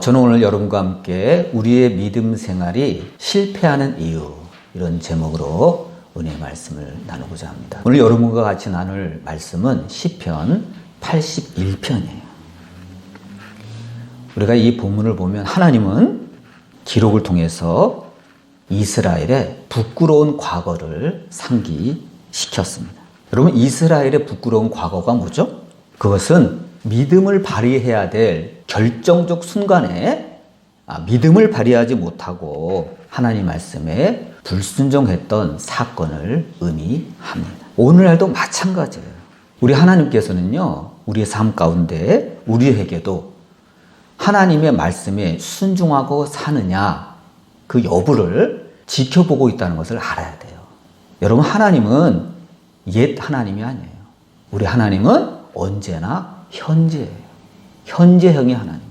저는 오늘 여러분과 함께 우리의 믿음 생활이 실패하는 이유, 이런 제목으로 은혜의 말씀을 나누고자 합니다. 오늘 여러분과 같이 나눌 말씀은 시편 81편이에요. 우리가 이 본문을 보면 하나님은 기록을 통해서 이스라엘의 부끄러운 과거를 상기시켰습니다. 여러분, 이스라엘의 부끄러운 과거가 뭐죠? 그것은 믿음을 발휘해야 될 결정적 순간에 믿음을 발휘하지 못하고 하나님 말씀에 불순종했던 사건을 의미합니다. 오늘날도 마찬가지예요. 우리 하나님께서는요, 우리의 삶 가운데 우리에게도 하나님의 말씀에 순종하고 사느냐, 그 여부를 지켜보고 있다는 것을 알아야 돼요. 여러분, 하나님은 옛 하나님이 아니에요. 우리 하나님은 언제나 현재예요. 현재형의 하나님.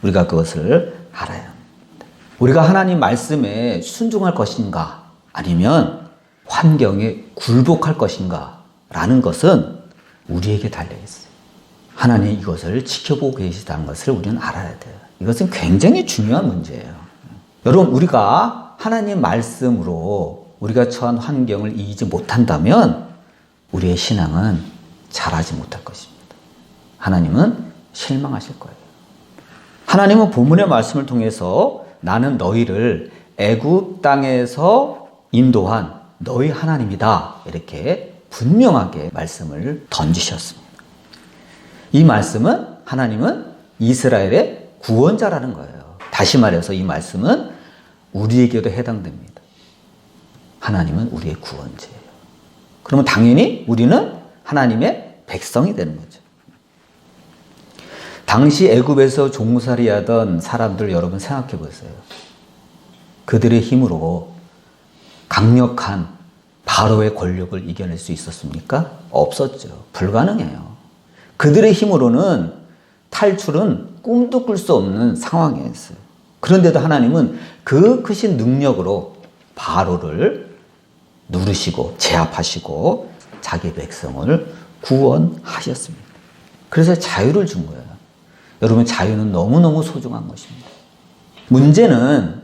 우리가 그것을 알아야 합니다. 우리가 하나님 말씀에 순종할 것인가, 아니면 환경에 굴복할 것인가 라는 것은 우리에게 달려있어요. 하나님이 이것을 지켜보고 계시다는 것을 우리는 알아야 돼요. 이것은 굉장히 중요한 문제예요. 여러분, 우리가 하나님 말씀으로 우리가 처한 환경을 이기지 못한다면 우리의 신앙은 자라지 못할 것입니다. 하나님은 실망하실 거예요. 하나님은 본문의 말씀을 통해서 나는 너희를 애굽 땅에서 인도한 너희 하나님이다, 이렇게 분명하게 말씀을 던지셨습니다. 이 말씀은 하나님은 이스라엘의 구원자라는 거예요. 다시 말해서 이 말씀은 우리에게도 해당됩니다. 하나님은 우리의 구원자예요. 그러면 당연히 우리는 하나님의 백성이 되는 거죠. 당시 애굽에서 종살이하던 사람들 여러분 생각해 보세요. 그들의 힘으로 강력한 바로의 권력을 이겨낼 수 있었습니까? 없었죠. 불가능해요. 그들의 힘으로는 탈출은 꿈도 꿀 수 없는 상황이었어요. 그런데도 하나님은 그 크신 능력으로 바로를 누르시고 제압하시고 자기 백성을 구원하셨습니다. 그래서 자유를 준 거예요. 여러분, 자유는 너무너무 소중한 것입니다. 문제는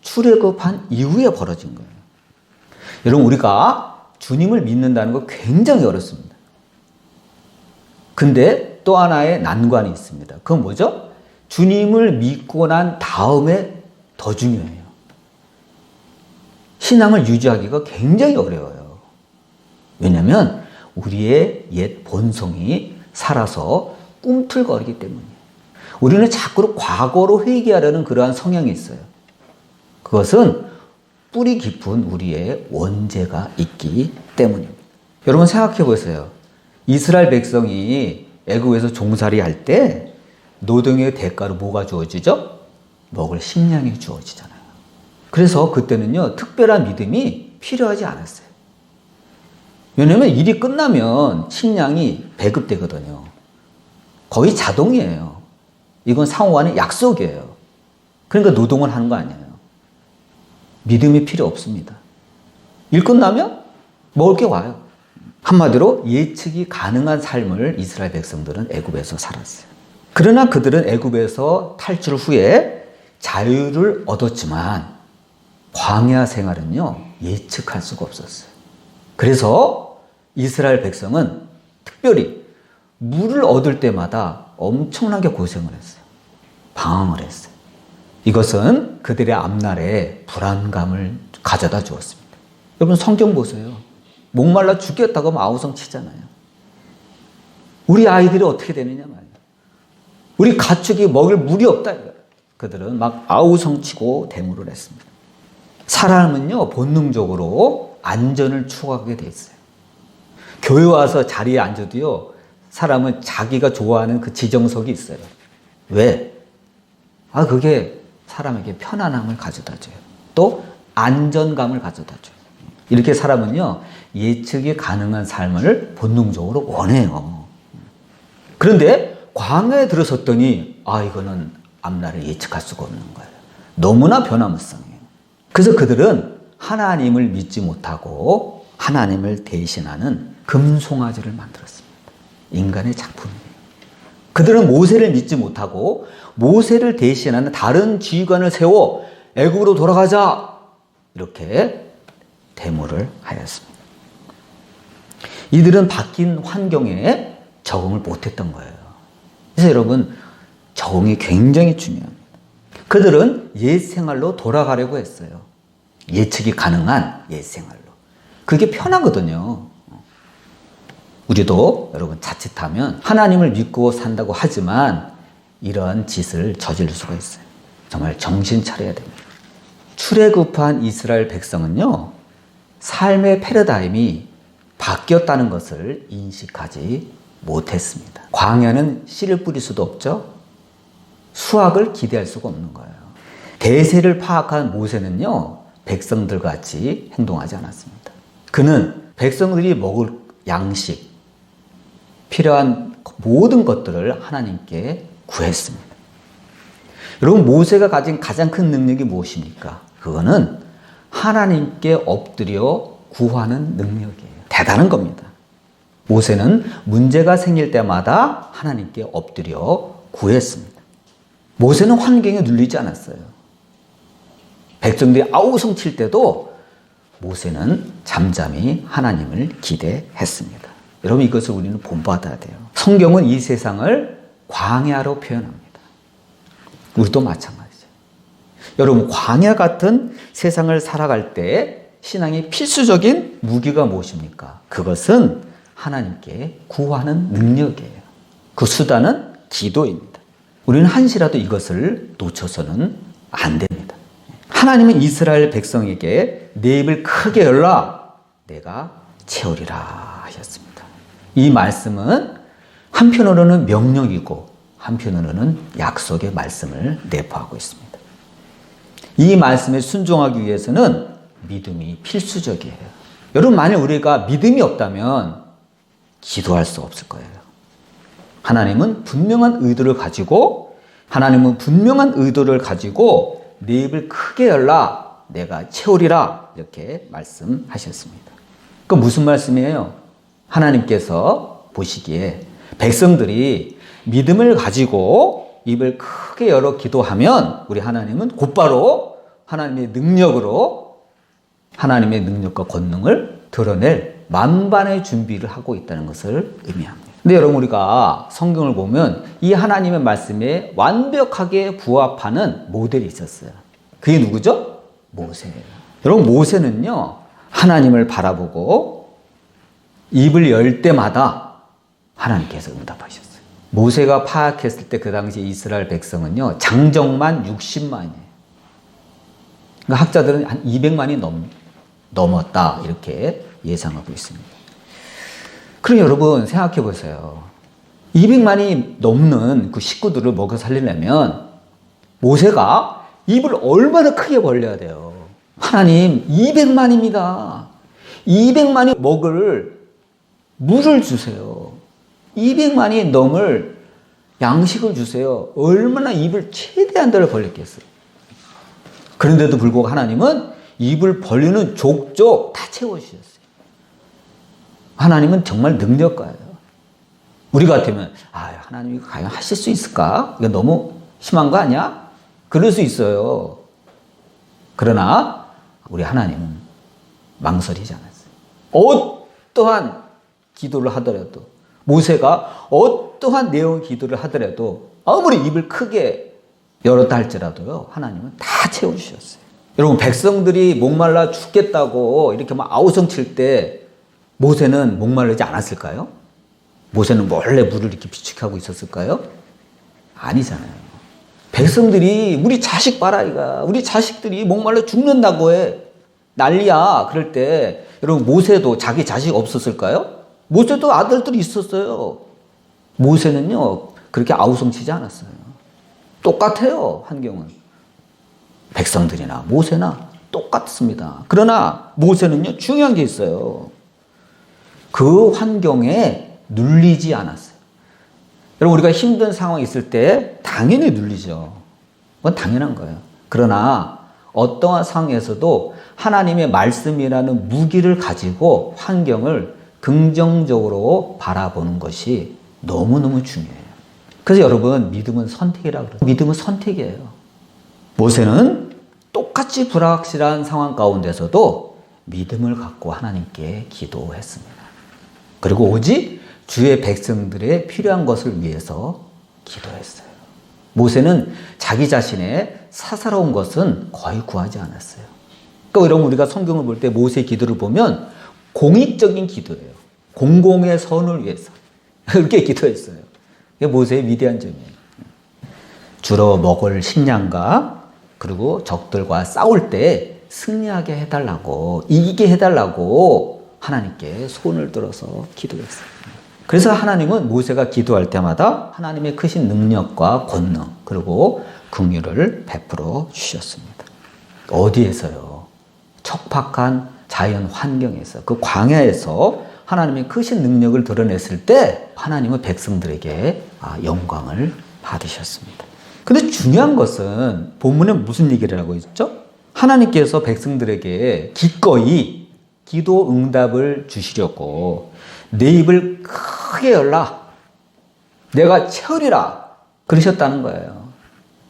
출애굽한 이후에 벌어진 거예요. 여러분, 우리가 주님을 믿는다는 거 굉장히 어렵습니다. 근데 또 하나의 난관이 있습니다. 그건 뭐죠? 주님을 믿고 난 다음에 더 중요해요. 신앙을 유지하기가 굉장히 어려워요. 왜냐하면 우리의 옛 본성이 살아서 꿈틀거리기 때문이에요. 우리는 자꾸 과거로 회귀하려는 그러한 성향이 있어요. 그것은 뿌리 깊은 우리의 원죄가 있기 때문입니다. 여러분 생각해 보세요. 이스라엘 백성이 애굽에서 종살이 할 때 노동의 대가로 뭐가 주어지죠? 먹을 식량이 주어지잖아요. 그래서 그때는요, 특별한 믿음이 필요하지 않았어요. 왜냐하면 일이 끝나면 식량이 배급되거든요. 거의 자동이에요. 이건 상호 간의 약속이에요. 그러니까 노동을 하는 거 아니에요. 믿음이 필요 없습니다. 일 끝나면 먹을 게 와요. 한마디로 예측이 가능한 삶을 이스라엘 백성들은 애굽에서 살았어요. 그러나 그들은 애굽에서 탈출 후에 자유를 얻었지만 광야 생활은요, 예측할 수가 없었어요. 그래서 이스라엘 백성은 특별히 물을 얻을 때마다 엄청나게 고생을 했어요. 방황을 했어요. 이것은 그들의 앞날에 불안감을 가져다 주었습니다. 여러분, 성경 보세요. 목말라 죽겠다고 하면 아우성 치잖아요. 우리 아이들이 어떻게 되느냐 말이에요. 우리 가축이 먹을 물이 없다. 그들은 막 아우성 치고 대물을 했습니다. 사람은요, 본능적으로 안전을 추구하게 돼 있어요. 교회 와서 자리에 앉아도요, 사람은 자기가 좋아하는 그 지정석이 있어요. 왜? 그게 사람에게 편안함을 가져다 줘요. 또 안전감을 가져다 줘요. 이렇게 사람은요, 예측이 가능한 삶을 본능적으로 원해요. 그런데 광야에 들어섰더니 이거는 앞날을 예측할 수가 없는 거예요. 너무나 변화무쌍해요. 그래서 그들은 하나님을 믿지 못하고 하나님을 대신하는 금송아지를 만들었습니다. 인간의 작품이에요. 그들은 모세를 믿지 못하고 모세를 대신하는 다른 지휘관을 세워 애굽으로 돌아가자 이렇게 데모를 하였습니다. 이들은 바뀐 환경에 적응을 못했던 거예요. 그래서 여러분, 적응이 굉장히 중요합니다. 그들은 옛 생활로 돌아가려고 했어요. 예측이 가능한 옛 생활로. 그게 편하거든요. 우리도 여러분 자칫하면 하나님을 믿고 산다고 하지만 이러한 짓을 저지를 수가 있어요. 정말 정신 차려야 됩니다. 출애굽한 이스라엘 백성은요, 삶의 패러다임이 바뀌었다는 것을 인식하지 못했습니다. 광야는 씨를 뿌릴 수도 없죠. 수확을 기대할 수가 없는 거예요. 대세를 파악한 모세는요, 백성들 같이 행동하지 않았습니다. 그는 백성들이 먹을 양식, 필요한 모든 것들을 하나님께 구했습니다. 여러분, 모세가 가진 가장 큰 능력이 무엇입니까? 그거는 하나님께 엎드려 구하는 능력이에요. 대단한 겁니다. 모세는 문제가 생길 때마다 하나님께 엎드려 구했습니다. 모세는 환경에 눌리지 않았어요. 백성들이 아우성 칠 때도 모세는 잠잠히 하나님을 기대했습니다. 여러분, 이것을 우리는 본받아야 돼요. 성경은 이 세상을 광야로 표현합니다. 우리도 마찬가지죠. 여러분, 광야 같은 세상을 살아갈 때 신앙의 필수적인 무기가 무엇입니까? 그것은 하나님께 구하는 능력이에요. 그 수단은 기도입니다. 우리는 한시라도 이것을 놓쳐서는 안 됩니다. 하나님은 이스라엘 백성에게 내 입을 크게 열라 내가 채우리라 하셨습니다. 이 말씀은 한편으로는 명령이고 한편으로는 약속의 말씀을 내포하고 있습니다. 이 말씀에 순종하기 위해서는 믿음이 필수적이에요. 여러분, 만약 우리가 믿음이 없다면 기도할 수 없을 거예요. 하나님은 분명한 의도를 가지고 내 입을 크게 열라 내가 채우리라 이렇게 말씀하셨습니다. 그 무슨 말씀이에요? 하나님께서 보시기에 백성들이 믿음을 가지고 입을 크게 열어 기도하면 우리 하나님은 곧바로 하나님의 능력과 권능을 드러낼 만반의 준비를 하고 있다는 것을 의미합니다. 근데 여러분, 우리가 성경을 보면 이 하나님의 말씀에 완벽하게 부합하는 모델이 있었어요. 그게 누구죠? 모세예요. 여러분, 모세는요, 하나님을 바라보고 입을 열 때마다 하나님께서 응답하셨어요. 모세가 파악했을 때 그 당시 이스라엘 백성은요, 장정만 60만이에요. 그러니까 학자들은 한 200만이 넘었다 이렇게 예상하고 있습니다. 그럼 여러분 생각해 보세요. 200만이 넘는 그 식구들을 먹여 살리려면 모세가 입을 얼마나 크게 벌려야 돼요. 하나님, 200만입니다. 200만이 먹을 물을 주세요. 200만이 넘을 양식을 주세요. 얼마나 입을 최대한 대로 벌렸겠어요. 그런데도 불구하고 하나님은 입을 벌리는 족족 다 채워주셨어요. 하나님은 정말 능력가예요. 우리 같으면 하나님 이거 과연 하실 수 있을까? 이거 너무 심한 거 아니야? 그럴 수 있어요. 그러나 우리 하나님은 망설이지 않았어요. 어떠한 기도를 하더라도, 모세가 어떠한 내용의 기도를 하더라도, 아무리 입을 크게 열었다 할지라도요, 하나님은 다 채워주셨어요. 여러분, 백성들이 목말라 죽겠다고 이렇게 막 아우성 칠 때 모세는 목마르지 않았을까요? 모세는 몰래 물을 이렇게 비축하고 있었을까요? 아니잖아요. 백성들이 우리 자식 봐라 이가, 우리 자식들이 목말라 죽는다고 해, 난리야. 그럴 때 여러분, 모세도 자기 자식 없었을까요? 모세도 아들들이 있었어요. 모세는요 그렇게 아우성 치지 않았어요. 똑같아요. 환경은 백성들이나 모세나 똑같습니다. 그러나 모세는요 중요한 게 있어요. 그 환경에 눌리지 않았어요. 여러분, 우리가 힘든 상황이 있을 때 당연히 눌리죠. 그건 당연한 거예요. 그러나 어떠한 상황에서도 하나님의 말씀이라는 무기를 가지고 환경을 긍정적으로 바라보는 것이 너무너무 중요해요. 그래서 여러분, 믿음은 선택이라고 그래요. 믿음은 선택이에요. 모세는 똑같이 불확실한 상황 가운데서도 믿음을 갖고 하나님께 기도했습니다. 그리고 오직 주의 백성들의 필요한 것을 위해서 기도했어요. 모세는 자기 자신의 사사로운 것은 거의 구하지 않았어요. 그러니까 여러분, 우리가 성경을 볼 때 모세의 기도를 보면 공익적인 기도예요. 공공의 선을 위해서 그렇게 기도했어요. 그게 모세의 위대한 점이에요. 주로 먹을 식량과 그리고 적들과 싸울 때 승리하게 해달라고, 이기게 해달라고 하나님께 손을 들어서 기도했어요. 그래서 하나님은 모세가 기도할 때마다 하나님의 크신 능력과 권능 그리고 긍휼을 베풀어 주셨습니다. 어디에서요? 척박한 자연 환경에서, 그 광야에서 하나님의 크신 능력을 드러냈을 때 하나님은 백성들에게 영광을 받으셨습니다. 근데 중요한 것은 본문에 무슨 얘기를 하고 있죠? 하나님께서 백성들에게 기꺼이 기도 응답을 주시려고 내 입을 크게 열라, 내가 채우리라 그러셨다는 거예요.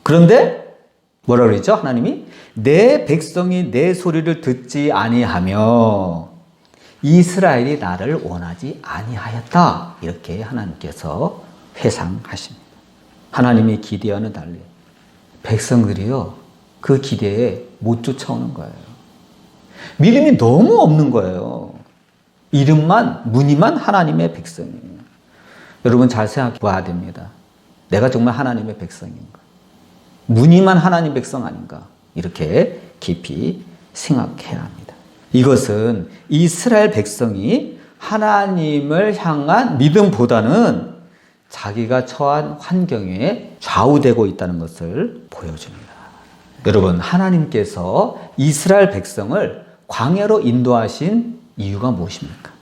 그런데 뭐라 그랬죠? 하나님이 내 백성이 내 소리를 듣지 아니하며 이스라엘이 나를 원하지 아니하였다, 이렇게 하나님께서 회상하십니다. 하나님의 기대와는 달리 백성들이요, 그 기대에 못 쫓아오는 거예요. 믿음이 너무 없는 거예요. 이름만, 무늬만 하나님의 백성이에요. 여러분, 잘 생각해 봐야 됩니다. 내가 정말 하나님의 백성인가? 무늬만 하나님 백성 아닌가? 이렇게 깊이 생각해야 합니다. 이것은 이스라엘 백성이 하나님을 향한 믿음보다는 자기가 처한 환경에 좌우되고 있다는 것을 보여줍니다. 여러분, 하나님께서 이스라엘 백성을 광야로 인도하신 이유가 무엇입니까?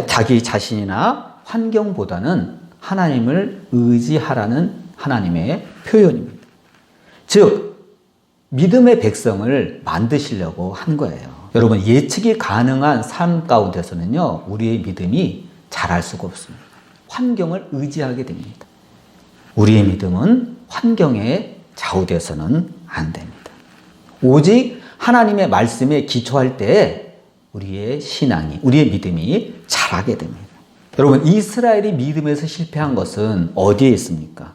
자기 자신이나 환경보다는 하나님을 의지하라는 하나님의 표현입니다. 즉, 믿음의 백성을 만드시려고 한 거예요. 여러분, 예측이 가능한 삶 가운데서는요, 우리의 믿음이 자랄 수가 없습니다. 환경을 의지하게 됩니다. 우리의 믿음은 환경에 좌우돼서는 안 됩니다. 오직 하나님의 말씀에 기초할 때 우리의 신앙이, 우리의 믿음이 자라게 됩니다. 여러분, 이스라엘이 믿음에서 실패한 것은 어디에 있습니까?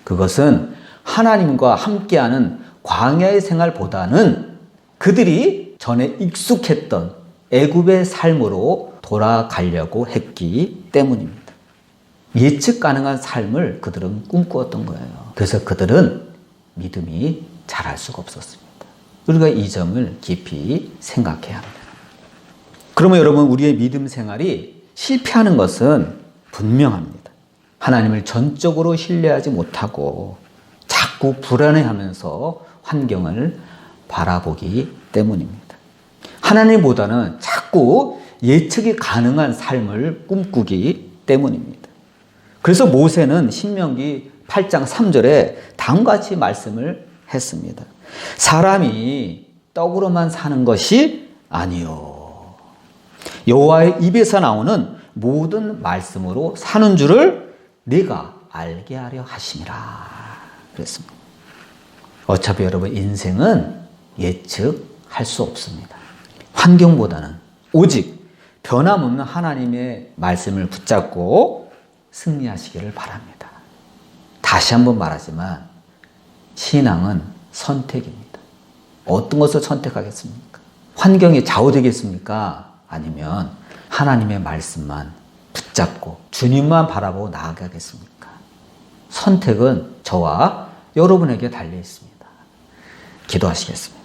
그것은 하나님과 함께하는 광야의 생활보다는 그들이 전에 익숙했던 애굽의 삶으로 돌아가려고 했기 때문입니다. 예측 가능한 삶을 그들은 꿈꾸었던 거예요. 그래서 그들은 믿음이 자랄 수가 없었습니다. 우리가 이 점을 깊이 생각해야 합니다. 그러면 여러분, 우리의 믿음 생활이 실패하는 것은 분명합니다. 하나님을 전적으로 신뢰하지 못하고 자꾸 불안해하면서 환경을 바라보기 때문입니다. 하나님보다는 자꾸 예측이 가능한 삶을 꿈꾸기 때문입니다. 그래서 모세는 신명기 8장 3절에 다음과 같이 말씀을 했습니다. 사람이 떡으로만 사는 것이 아니요, 여호와의 입에서 나오는 모든 말씀으로 사는 줄을 네가 알게 하려 하심이라 그랬습니다. 어차피 여러분, 인생은 예측할 수 없습니다. 환경보다는 오직 변함없는 하나님의 말씀을 붙잡고 승리하시기를 바랍니다. 다시 한번 말하지만 신앙은 선택입니다. 어떤 것을 선택하겠습니까? 환경에 좌우되겠습니까? 아니면 하나님의 말씀만 붙잡고 주님만 바라보고 나아가겠습니까? 선택은 저와 여러분에게 달려 있습니다. 기도하시겠습니다.